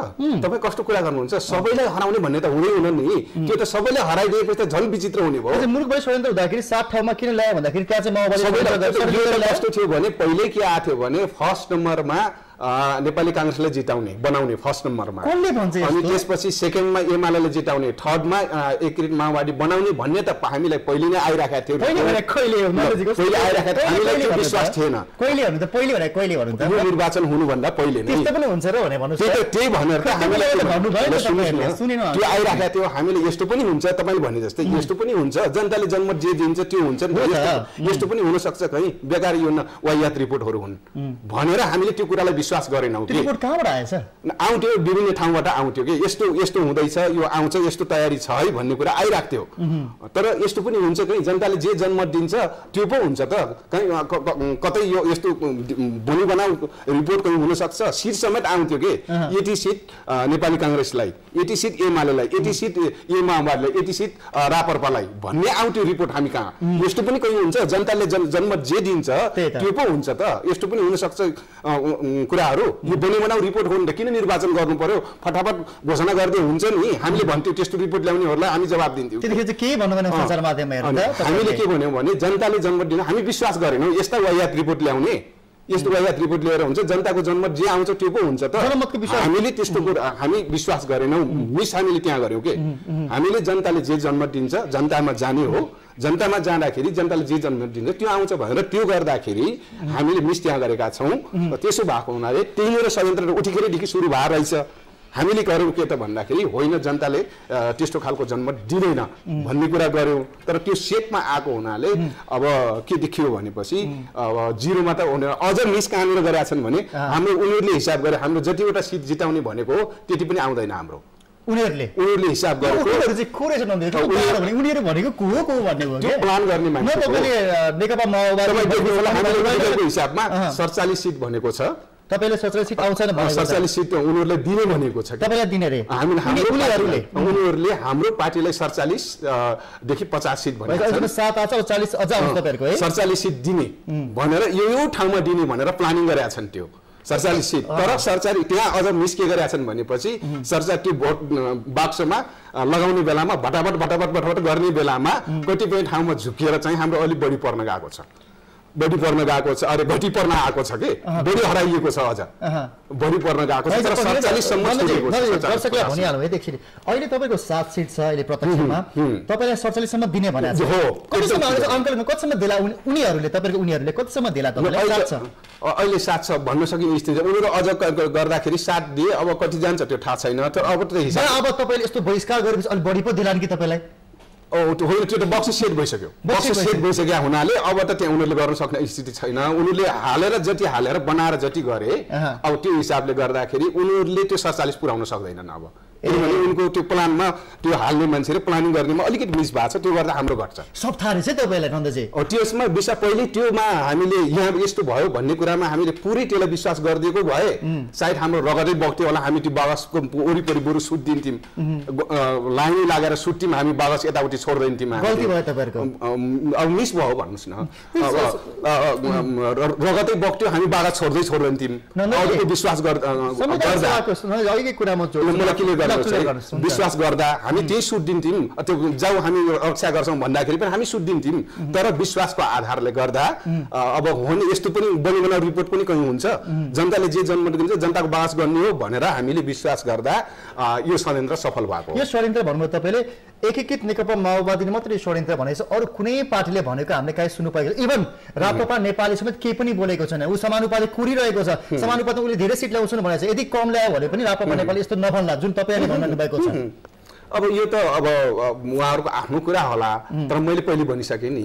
तपाई कस्तो कुरा गर्नुहुन्छ सबैले हराउने भन्ने त हुँदै हुन नि त्यो त सबैले हराइदिएपछि त झन् विचित्र हुने भयो। मुलुकभरि षड्यन्त्र हुँदाखेरि 60 ठाउँमा किन ल्यायो भन्दाखेरि त्यहाँ चाहिँ माओवादी कस्तो थियो भने पहिले के आथ्यो भने फर्स्ट नम्बरमा नेपाली कांग्रेसले जिताउने बनाउने फर्स्ट नम्बरमा अनि त्यसपछि सेकेन्डमा एमालेले जिताउने थर्डमा एकीकृत माओवादी बनाउने भन्ने त हामीलाई पहिले नै आइराखेको थियो। पहिले आइराखेको हामीलाई त्यो विश्वास थिएन। कहिले भन्नु त पहिले भने कहिले भन्नु त यो निर्वाचन हुनुभन्दा पहिले नै त्यस्तो पनि हुन्छ र भने भन्नु त्यही भनेर त हामीलाई भन्नु भयो सुनेन त्यो आइराखेको थियो। हामीले यस्तो पनि हुन्छ तपाईले भने जस्तै यस्तो पनि हुन्छ जनताले जनमत जे दिन्छ त्यो हुन्छ यस्तो पनि हुन सक्छ कहीं बेकार यो वाहियात रिपोर्टहरू हुन् भनेर हामीले त्यो कुरालाई विश्वास गरेनौं। त्यो रिपोर्ट कहाँबाट आएछ आउँथ्यो विभिन्न ठाउँबाट आउँथ्यो कि यस्तो यस्तो हुँदैछ यो आउँछ यस्तो तयारी छ है भन्ने कुरा आइराख्थ्यो तर यस्तो पनि हुन्छ कहीं जनताले जे जनमत दिन्छ त्यो पो हुन्छ त कहीं कतै यो यस्तो बोली बनाउ रिपोर्ट कहीं हुन सक्छ। सिट समेत आउँथ्यो कि 80 सिट नेपाली कांग्रेसलाई 80 सिट एमालेलाई 80 सिट ए माओवादीलाई 80 सिट राप्रपालाई भन्ने आउँथ्यो रिपोर्ट हामी कहाँ यस्तो पनि कहीं हुन्छ जनताले जनमत जे दिन्छ त्यो पो हुन्छ त यस्तो पनि हुन सक्छ कुराहरु। यो बने बनाउ रिपोर्ट हो नि त किन निर्वाचन गर्नु पर्यो फटाफट घोषणा गर्दै हुन्छ नि हामीले भन्थ्यौ त्यस्तो रिपोर्ट ल्याउनेहरुलाई हामी जवाफ दिन्थ्यौ। त्यतिखेर चाहिँ के भन्नु भने सञ्चार माध्यममा हेर्दा हामीले के भन्यौ भने जनताले जनमत दिन हामी विश्वास गरेनौ यस्ता वाहियात रिपोर्ट ल्याउने यस्तो वाहियात रिपोर्ट लिएर हुन्छ जनताको जनमत जे आउँछ त्यो पो हुन्छ त हामीले त्यस्तो हामी विश्वास गरेनौ मिस हामीले त्यहाँ गर्यौ के हामीले जनताले जे जनमत दिन्छ जनतामा जाने हो जनतामा जाँदाखेरि जनताले जे जनमत दिन्छ त्यो आउँछ भनेर त्यो गर्दाखेरि हामीले मिस त्यहाँ गरेका छौं। त्यसो भएको हुनाले त्यहीँनिर षड्यन्त्र उठिखेरदेखि सुरु भएर रहेछ। हामीले गर्यौं के त भन्दाखेरि होइन जनताले त्यस्तो खालको जनमत दिदैन भन्ने कुरा गर्यौं तर त्यो सेटमा आएको हुनाले अब के देखियो भनेपछि अब जिरोमा त अझ मिस कहाँनिर गरेका छन् भने हाम्रो उनीहरुले हिसाब गरे हाम्रो जतिवटा सिट जिताउने भनेको त्यति पनि आउँदैन हाम्रो उनीहरुले हिसाब गरेको उनीहरु चाहिँ को रहेछ नन्देको उनीहरु भनेको को भन्ने हो के प्लान गर्ने मान्छे नेकपा माओवादी हाम्रो हिसाबमा 47 सिट भनेको छ तपाईले 47 सिट आउँछन् भनेको 47 सिट उनीहरूले दिने भनेको छ तपाईलाई दिने रे उनीहरूले हाम्रो पार्टीलाई 47 देखि 50 सिट भनेको छ 7 आछ 40 अझ आउँछ तपाईहरुको है 47 सिट दिने भनेर यो ठाउँमा दिने भनेर प्लानिङ गरेका छन् त्यो 47 सिट तर सरकारी त्यहाँ अझ मिस के गरेका छन् भनेपछि सरकारी भोट बाक्समा लगाउने बेलामा भटाभट गर्ने बेलामा कतिपय ठाउँमा झुकिएर चाहिँ हाम्रो अलि बढी पर्न गएको छ अरे घटी पर्न आएको छ के बढी हराइएको छ अझ बढी पर्न गएको छ तर 47 सम्म छोडेको छ दर्शकले भनिहाल्नु है एकछिन अहिले तपाईको 7 सिट छ अहिले प्रत्यक्षमा तपाईलाई 47 सम्म दिने भनेको छ हो कतिसम्म अङ्कल कतिसम्म देला उनीहरूले कतिसम्म देला तपाईलाई 7 छ अहिले 7 छ भन्न सकिने स्थिति उनीहरू अझ गर्दाखेरि 7 दिए अब कति जान्छ त्यो थाहा छैन तर अब त हिसाब अब तपाईले यस्तो बहिष्कार गरेपछि अलि बढी पो देलान् कि तपाईलाई होइन त्यो त बक्स सेट भइसक्यो हुनाले अब त त्यहाँ उनीहरूले गर्न सक्ने स्थिति छैन उनीहरूले हालेर बनाएर जति गरे अब त्यो हिसाबले गर्दाखेरि उनीहरूले त्यो 47 पुर्याउन सक्दैनन् अब किनभने उनको त्यो प्लानमा त्यो हाल्ने मान्छेले प्लानिङ गर्नेमा अलिकति मिस भएको छ त्यो गर्दा हाम्रो घट्छ सब थाहा रहेछ तपाईलाई नन्दजी त्यसमा विषय पहिले त्योमा हामीले यहाँ यस्तो भयो भन्ने कुरामा हामीले पुरै त्यसलाई विश्वास गरिदिएको भए सायद हाम्रो रगतै बग्थ्यो होला हामी त्यो बागसको वरिपरि बरु सुट दिन्थ्यौँ लाइनै लागेर सुट्थ्यौँ हामी बागस यताउति छोड्दैनथ्यौँ गल्ती भयो तपाईहरुको अब मिस भयो भन्नुस् न रगतै बग्थ्यो हामी बागस छोड्दैनथ्यौँ अरूको विश्वास गर्दा विश्वास गर्दा हामी त्यही सुट दिन्थ्यौँ त्यो जाऊ हामी रक्षा गर्छौँ भन्दाखेरि पनि हामी सुट दिन्थ्यौँ तर विश्वासको आधारले गर्दा अब हो नि यस्तो पनि बलिबना रिपोर्ट पनि कहीँ हुन्छ जनताले जे जन्म दिन्छ जनताको बास गर्ने हो भनेर हामीले विश्वास गर्दा यो षड्यन्त्र सफल भएको यो षड्यन्त्र भन्नुभयो तपाईले एकीकृत नेकपा माओवादीले मात्रै षड्यन्त्र भनेको छ अरू कुनै पार्टीले भनेको हामीले काहीँ सुन्नु पाएको इभन राप्रपा नेपाली समेत केही पनि बोलेको छैन उ समानुपाति कुरिरहेको छ समानुपाति उले धेरै सिट ल्याउँछन् भनेको छ यदि कम ल्यायो भने पनि राप्रपा नेपाली यस्तो नभन्ला जुन तपाईले भन्नु भएको छ अब यो त अब उहाँहरूको आफ्नो कुरा होला तर मैले पहिले भनिसकेँ नि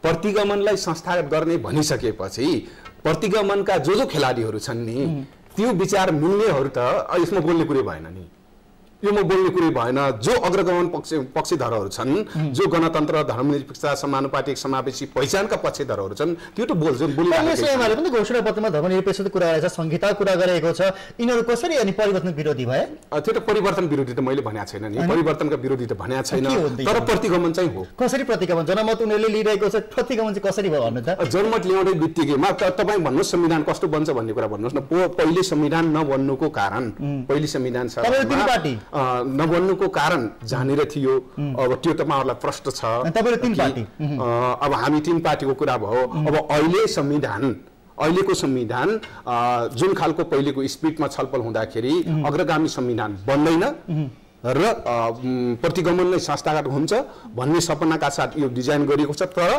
प्रतिगमनलाई संस्थागत गर्ने भनिसकेपछि प्रतिगमनका जो खेलाडीहरू छन् नि त्यो विचार मिल्नेहरू त यसमा बोल्ने कुरै भएन नि यो म बोल्ने कुरै भएन जो अग्रगमन पक्षधरहरू छन् जो गणतन्त्र धर्मनिरपेक्षता समानुपातिक समावेशी पहिचानका पक्षधरहरू छन् त्यो त बोल्छन् बोलिरहेको पनि घोषणा पत्रमा धर्मनिरपेक्षता कुरा गरेको छ संहिता कुरा गरेको छ यिनीहरू कसरी अनि परिवर्तन विरोधी भए त्यो त परिवर्तन विरोधी त मैले भनेको छैन नि परिवर्तनका विरोधी त भनेको छैन तर प्रतिगमन चाहिँ हो कसरी प्रतिगमन जनमत उनीहरूले लिइरहेको छ प्रतिगमन चाहिँ कसरी भयो भन्नु त जनमत ल्याउँदै बित्तिकैमा तपाईँ भन्नुहोस् संविधान कस्तो बन्छ भन्ने कुरा भन्नुहोस् न पहिले संविधान नबन्नुको कारण पहिले संविधान छ नबन्नुको कारण जहाँनिर थियो अब त्यो तपाईँहरूलाई प्रश्न छ अब हामी 3 पार्टीको कुरा भयो अब अहिलेको संविधान जुन खालको पहिलेको स्पिडमा छलफल हुँदाखेरि अग्रगामी संविधान बन्दैन र प्रतिगमन नै संस्थागत हुन्छ भन्ने सपनाका साथ यो डिजाइन गरिएको छ तर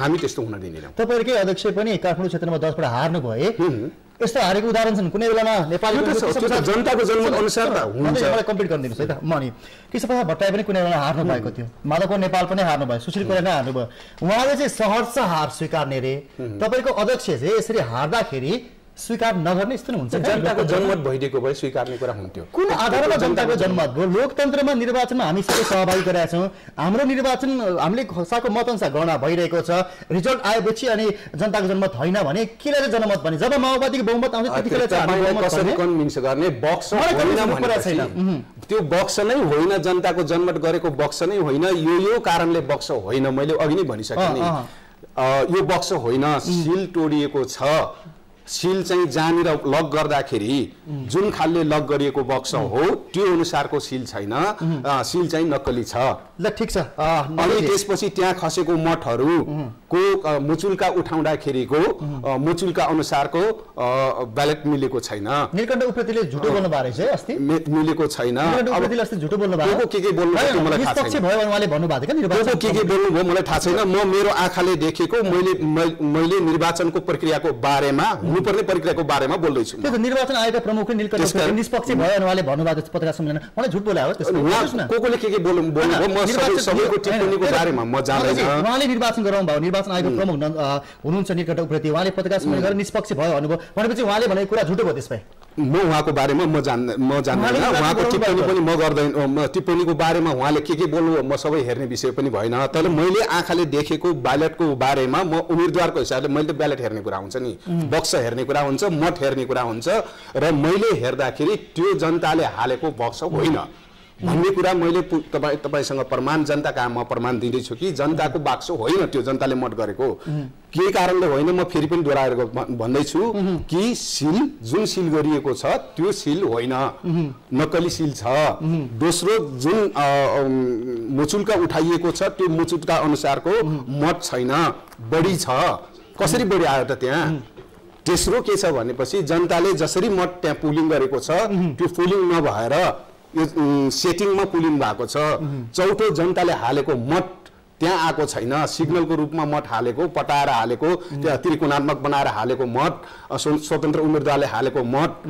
हामी त्यस्तो हुन दिँदैनौँ तपाईहरुकै अध्यक्ष पनि काठमाडौँ क्षेत्रमा 10 बाट हार्नु भए यस्तो हारेको उदाहरण छन् कुनै बेलामा नेपाली जनताको जनमत अनुसार त हुन्छ मलाई कम्प्लिट गरिदिनुस् है त म नि कृष्णप्रसाद भट्टराई पनि कुनै बेला हार्नु भएको थियो माधव नेपाल पनि हार्नु भयो सुशील कोइराला पनि हार्नु भयो उहाँले चाहिँ सहर्ष हार स्वीकार्ने रे तपाईको अध्यक्ष चाहिँ यसरी हार्दाखेरि स्वीकार नगर्ने यस्तो हुन्छ जनताको जनमत भइदिएको भए स्वीकार्ने कुरा हुन्थ्यो कुन आधारमा जनताको जनमत भयो लोकतन्त्रमा निर्वाचनमा हामी सबै सहभागी गरेका छौँ हाम्रो निर्वाचन हामीले खसाको मतअनुसार गणना भइरहेको छ रिजल्ट आएपछि अनि जनताको जनमत होइन भने किन जनमत भने जब माओवादीको बहुमत आउँछ त्यतिखेर चाहिँ कसरी कन्भिन्स गर्ने बक्स होइन त्यो बक्स नै होइन जनताको जनमत गरेको बक्स नै होइन यो कारणले बक्स होइन मैले अघि नै भनिसकेँ नि यो बक्स होइन सिल तोडिएको छ सिल चाहिँ जहाँनिर लक गर्दाखेरि जुन खालले लक गरिएको बक्स हो त्यो अनुसारको सिल छैन सिल चाहिँ नक्कली छ ल ठीक छ अनि त्यसपछि त्यहाँ खसेको मठहरूको मुचुल्का उठाउँदाखेरिको मुचुल्का अनुसारको ब्यालेट मिलेको छैन नीलकण्ठ उप्रेतीले झुटो बोल्नु भएको रहेछ अस्ति मिलेको छैन उप्रेतीले अस्ति झुटो बोल्नु भएको के बोल्नु भयो मलाई थाहा छैन भयो उहाँले भन्नु भएको थियो निर्वाचन के बोल्नु भयो मलाई थाहा छैन म मेरो आँखाले देखेको मैले निर्वाचनको प्रक्रियाको बारेमा हुनुपर्ने प्रक्रियाको बारेमा बोल्दै छु त्यो निर्वाचन आयोगका प्रमुखले नीलकण्ठ निष्पक्ष भयो अनि उहाँले भन्नु भएको पत्रकार सम्मेलन मलाई झुट बोले हो त्यसमा कोले के बोल्नु भयो म सबैको टिप्पणीको बारेमा म जान्दैन उहाँले निर्वाचन गराउनु भयो निर्वाचन आयोगको प्रमुख हुनुहुन्छ नीलकण्ठ उप्रेती उहाँले पत्रकार सम्मेलन गरेर निष्पक्ष भयो भन्नुभयो भनेपछि उहाँले भनेको कुरा झुटो भयो त्यसमा म उहाँको बारेमा म जान्दैन उहाँको टिप्पणी पनि म गर्दैन टिप्पणीको बारेमा उहाँले के बोल्नु म सबै हेर्ने विषय पनि भएन तर मैले आँखाले देखेको ब्यालेटको बारेमा म उम्मेदवारको हिसाबले मैले ब्यालेट हेर्ने कुरा हुन्छ नि बक्स हेर्ने कुरा हुन्छ मत हेर्ने कुरा हुन्छ र मैले हेर्दाखेरि त्यो जनताले हालेको बक्स होइन भन्ने कुरा मैले तपाईसँग प्रमाण जनता कहाँ म प्रमाण दिँदैछु कि जनताको बाक्स होइन त्यो जनताले मत गरेको के कारणले होइन म फेरि पनि दोहोऱ्याएर भन्दैछु कि सिल जुन सिल गरिएको छ त्यो सिल होइन नक्कली सिल छ दोस्रो जुन मुचुल्का उठाइएको छ त्यो मुचुल्का अनुसारको मत छैन बढी छ कसरी बढी आयो त त्यहाँ तेस्रो के छ भनेपछि जनताले जसरी मत त्यहाँ पुलिङ गरेको छ त्यो पुलिङ नभएर यो सेटिङमा पुलिङ भएको छ चौथो जनताले हालेको मत त्यहाँ आएको छैन सिग्नलको रूपमा मत हालेको पटाएर हालेको त्यहाँ त्रिकोणात्मक बनाएर हालेको मत स्वतन्त्र उम्मेदवारले हालेको मत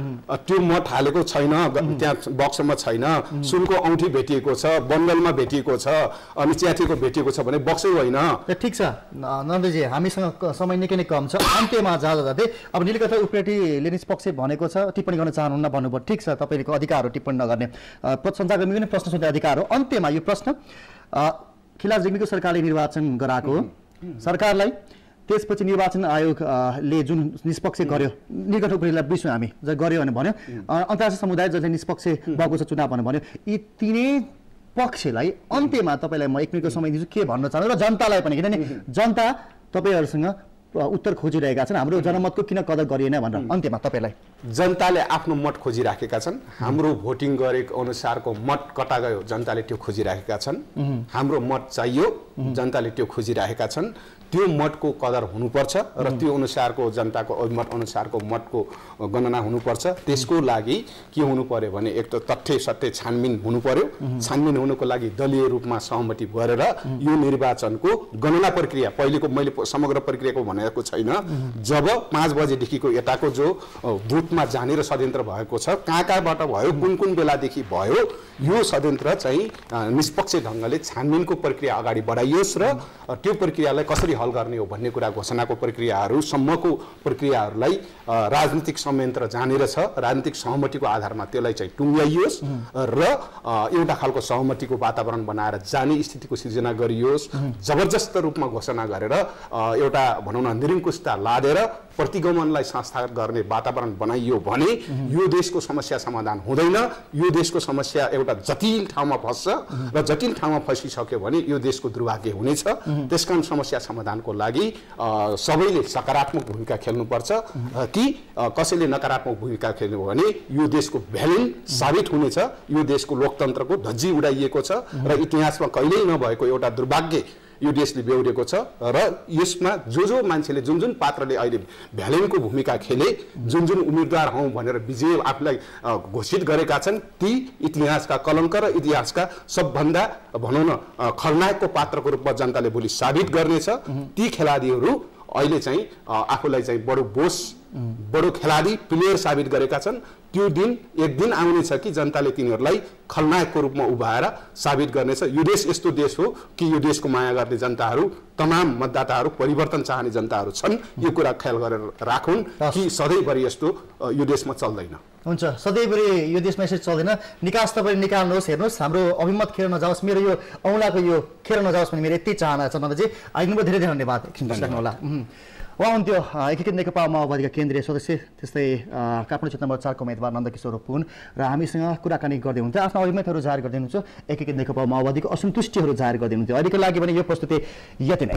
त्यो मत हालेको छैन त्यहाँ बक्समा छैन सुनको औँठी भेटिएको छ बन्डलमा भेटिएको छ अनि च्याठीको भेटिएको छ भने बक्सै होइन ठिक छ नन्दजी हामीसँग समय निकै नै कम छ अन्त्यमा जाँदै अब नीलकण्ठ उप्रेतीले निष्पक्ष भनेको छ टिप्पणी गर्न चाहनुहुन्न भन्नुभयो ठिक छ तपाईँको अधिकार हो टिप्पणी नगर्ने सञ्चारकर्मीको पनि प्रश्न सोध्ने अधिकार हो अन्त्यमा यो प्रश्न खिलाज रेग्मीको सरकारले निर्वाचन गराएको सरकारलाई त्यसपछि निर्वाचन आयोगले जुन निष्पक्ष गर्यो नीलकण्ठ उप्रेतीलाई बिर्स्यौँ हामी गर्यो भने भन्यो अन्तर्राष्ट्रिय समुदाय जसले निष्पक्ष भएको छ चुनाव भन्यो यी तिनै पक्षलाई अन्त्यमा तपाईँलाई म 1 मिनेटको समय दिन्छु के भन्न चाहन्छु र जनतालाई पनि किनभने जनता तपाईँहरूसँग उत्तर खोजिरहेका छन् हाम्रो जनमतको किन कदर गरिएन भनेर अन्त्यमा तपाईँलाई जनताले आफ्नो मत खोजिराखेका छन् हाम्रो भोटिङ गरेको अनुसारको मत कता गयो जनताले त्यो खोजिराखेका छन् हाम्रो मत चाहियो जनताले त्यो खोजिराखेका छन् त्यो मतको कदर हुनुपर्छ र त्यो अनुसारको जनताको अभिमत अनुसारको मतको गणना हुनुपर्छ त्यसको लागि के हुनु पर्यो भने एक त तथ्य सत्य छानबिन हुनु पर्यो छानबिन हुनुको लागि दलीय रूपमा सहमति गरेर यो निर्वाचनको गणना प्रक्रिया पहिलेको मैले समग्र प्रक्रियाको भनेको छैन जब 5 बजेदेखिको यताको जो बुथमा जाने र षड्यन्त्र भएको छ कहाँबाट भयो कुन बेलादेखि भयो यो षड्यन्त्र चाहिँ निष्पक्ष ढङ्गले छानबिनको प्रक्रिया अगाडि बढाइयोस् र त्यो प्रक्रियालाई कसरी हल गर्ने हो भन्ने कुरा घोषणाको प्रक्रियाहरू सम्मको प्रक्रियाहरूलाई राजनीतिक संयन्त्र जानेर छ राजनीतिक सहमतिको आधारमा त्यसलाई चाहिँ टुङ्ग्याइयोस् र एउटा खालको सहमतिको वातावरण बनाएर जाने स्थितिको सृजना गरियोस् जबरजस्त रूपमा घोषणा गरेर एउटा भनौँ न निरङ्कुशता लादेर प्रतिगमनलाई संस्थागत गर्ने वातावरण बनाइयो भने यो देशको समस्या समाधान हुँदैन यो देशको समस्या एउटा जटिल ठाउँमा फस्छ र जटिल ठाउँमा फसिसक्यो भने यो देशको दुर्भाग्य हुनेछ त्यसकारण समस्या समाधानको लागि सबैले सकारात्मक भूमिका खेल्नुपर्छ कि कसैले नकारात्मक भूमिका खेल्नु भने यो देशको भ्यालेन साबित हुनेछ यो देशको लोकतन्त्रको धज्जी उडाइएको छ र इतिहासमा कहिल्यै नभएको एउटा दुर्भाग्य यो देशले बेहोरेको छ र यसमा जो मान्छेले जुन पात्रले अहिले भ्यालेनको भूमिका खेले जुन उम्मेदवार हौं भनेर विजय आफूलाई घोषित गरेका छन् ती इतिहासका कलङ्क र इतिहासका सबभन्दा भनौँ न खलनायकको पात्रको रूपमा जनताले भोलि साबित गर्नेछ ती खेलाडीहरू अहिले चाहिँ आफूलाई चाहिँ बडो खेलाडी प्लेयर साबित गरेका छन् त्यो दिन एक दिन आउनेछ कि जनताले तिनीहरूलाई खलनायकको रूपमा उभाएर साबित गर्नेछ यो देश यस्तो देश हो कि यो देशको माया गर्ने जनताहरू तमाम मतदाताहरू परिवर्तन चाहने जनताहरू छन् यो कुरा ख्याल गरेर राखुन् कि सधैँभरि यस्तो यो देशमा चल्दैन हुन्छ सधैँभरि यो देशमा यसरी चल्दैन निकास तपाईले निकाल्नुहोस् हेर्नुहोस् हाम्रो अभिमत खेर नजाओस् मेरो यो औँलाको यो खेर नजाओस् भन्ने मेरो यति चाहना छ नन्दजी आइदिनु धेरै धेरै धन्यवाद एकछिन होला उहाँ हुन्थ्यो एकीकृत नेकपा माओवादीका केन्द्रीय सदस्य त्यस्तै काठमाडौँ क्षेत्र नम्बर 4 को उम्मेदवार नन्दकिशोर पुन र हामीसँग कुराकानी गर्दै हुन्थ्यो आफ्नो अभिमतहरू जाहेर गर्दै हुनुहुन्छ एकीकृत नेकपा माओवादीको असन्तुष्टिहरू जाहेर गर्दै हुन्थ्यो अहिलेको लागि भने यो प्रस्तुति यति नै